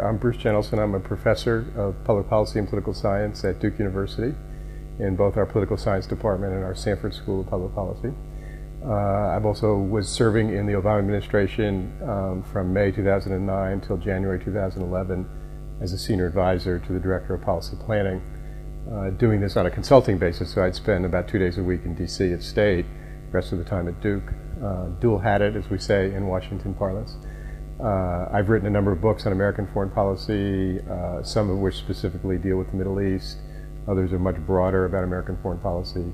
I'm Bruce Jentleson. I'm a professor of public policy and political science at Duke University in both our political science department and our Sanford School of Public Policy. I've also was serving in the Obama administration from May 2009 till January 2011 as a senior advisor to the Director of Policy Planning, doing this on a consulting basis. So I'd spend about 2 days a week in DC at State, the rest of the time at Duke, dual-hatted, as we say in Washington parlance. I've written a number of books on American foreign policy, some of which specifically deal with the Middle East. Others are much broader about American foreign policy.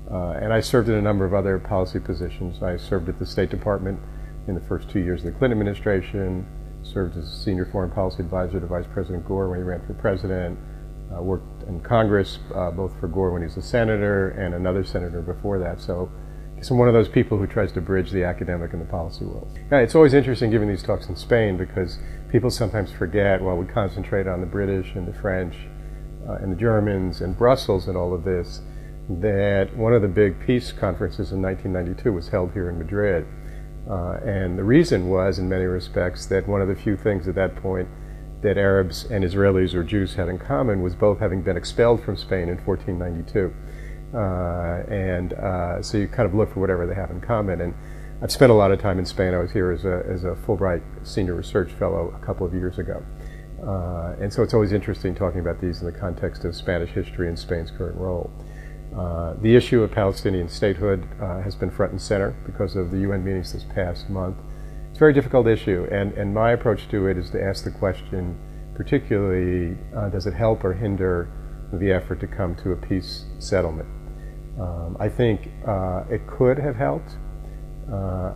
And I served in a number of other policy positions. I served at the State Department in the first 2 years of the Clinton administration, served as a senior foreign policy advisor to Vice President Gore when he ran for president, worked in Congress, both for Gore when he was a senator and another senator before that. So I'm one of those people who tries to bridge the academic and the policy world. Now, it's always interesting giving these talks in Spain because people sometimes forget, while we concentrate on the British and the French and the Germans and Brussels and all of this, that one of the big peace conferences in 1992 was held here in Madrid. And the reason was, in many respects, that one of the few things at that point that Arabs and Israelis or Jews had in common was both having been expelled from Spain in 1492. So you kind of look for whatever they have in common. And I've spent a lot of time in Spain. I was here as a Fulbright senior research fellow a couple of years ago. And so it's always interesting talking about these in the context of Spanish history and Spain's current role. The issue of Palestinian statehood has been front and center because of the UN meetings this past month. It's a very difficult issue, and my approach to it is to ask the question, particularly, does it help or hinder the effort to come to a peace settlement? I think it could have helped.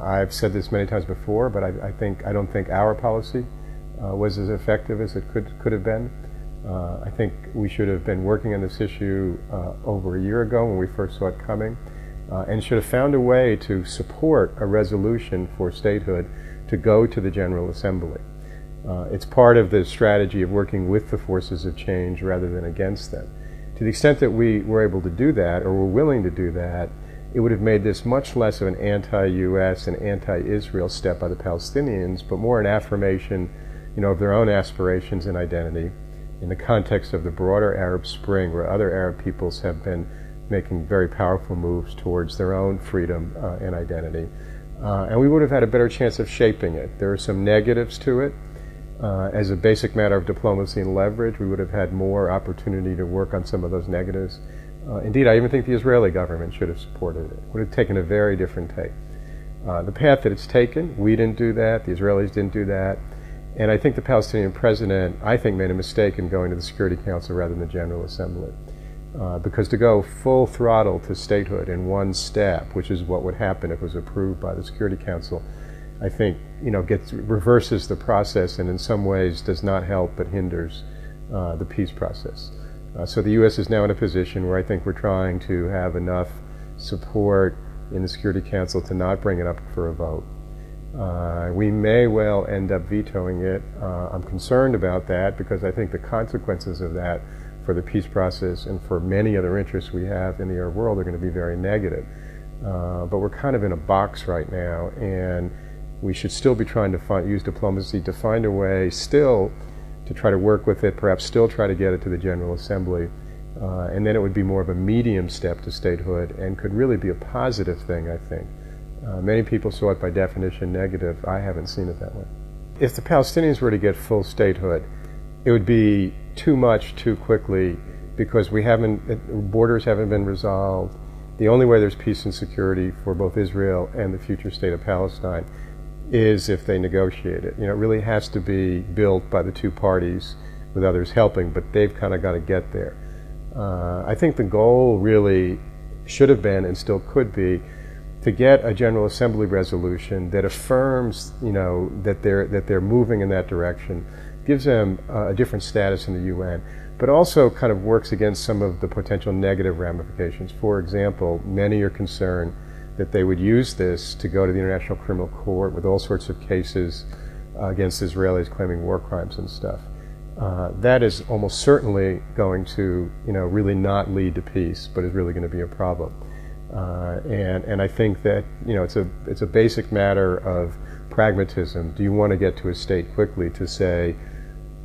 I've said this many times before, but I don't think our policy was as effective as it could have been. I think we should have been working on this issue over a year ago when we first saw it coming, and should have found a way to support a resolution for statehood to go to the General Assembly. It's part of the strategy of working with the forces of change rather than against them. To the extent that we were able to do that, or were willing to do that, it would have made this much less of an anti-US and anti-Israel step by the Palestinians, but more an affirmation, of their own aspirations and identity in the context of the broader Arab Spring, where other Arab peoples have been making very powerful moves towards their own freedom and identity. And we would have had a better chance of shaping it. There are some negatives to it. As a basic matter of diplomacy and leverage, we would have had more opportunity to work on some of those negatives. Indeed, I even think the Israeli government should have supported it. It would have taken a very different take. The path that it's taken, we didn't do that, the Israelis didn't do that, and I think the Palestinian president, made a mistake in going to the Security Council rather than the General Assembly. Because to go full throttle to statehood in one step, which is what would happen if it was approved by the Security Council, I think, reverses the process and in some ways does not help but hinders the peace process. So the U.S. is now in a position where I think we're trying to have enough support in the Security Council to not bring it up for a vote. We may well end up vetoing it. I'm concerned about that because I think the consequences of that for the peace process and for many other interests we have in the Arab world are going to be very negative. But we're kind of in a box right now, and we should still be trying to use diplomacy to find a way still to try to work with it, perhaps still try to get it to the General Assembly, and then it would be more of a medium step to statehood and could really be a positive thing, I think. Many people saw it by definition negative. I haven't seen it that way. If the Palestinians were to get full statehood, it would be too much too quickly because borders haven't been resolved. The only way there's peace and security for both Israel and the future state of Palestine is if they negotiate it. It really has to be built by the two parties with others helping, but they've kind of got to get there. I think the goal really should have been and still could be to get a General Assembly resolution that affirms, that they're moving in that direction, gives them a different status in the UN, but also kind of works against some of the potential negative ramifications. For example, many are concerned that they would use this to go to the International Criminal Court with all sorts of cases against Israelis claiming war crimes and stuff. That is almost certainly going to, really not lead to peace, but is really going to be a problem. And I think that, it's a basic matter of pragmatism. Do you want to get to a state quickly to say,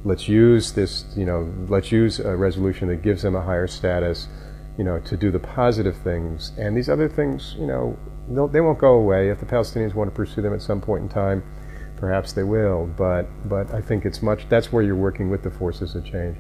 let's use this, let's use a resolution that gives them a higher status, to do the positive things. And these other things, they won't go away. If the Palestinians want to pursue them at some point in time, perhaps they will. But I think that's where you're working with the forces of change.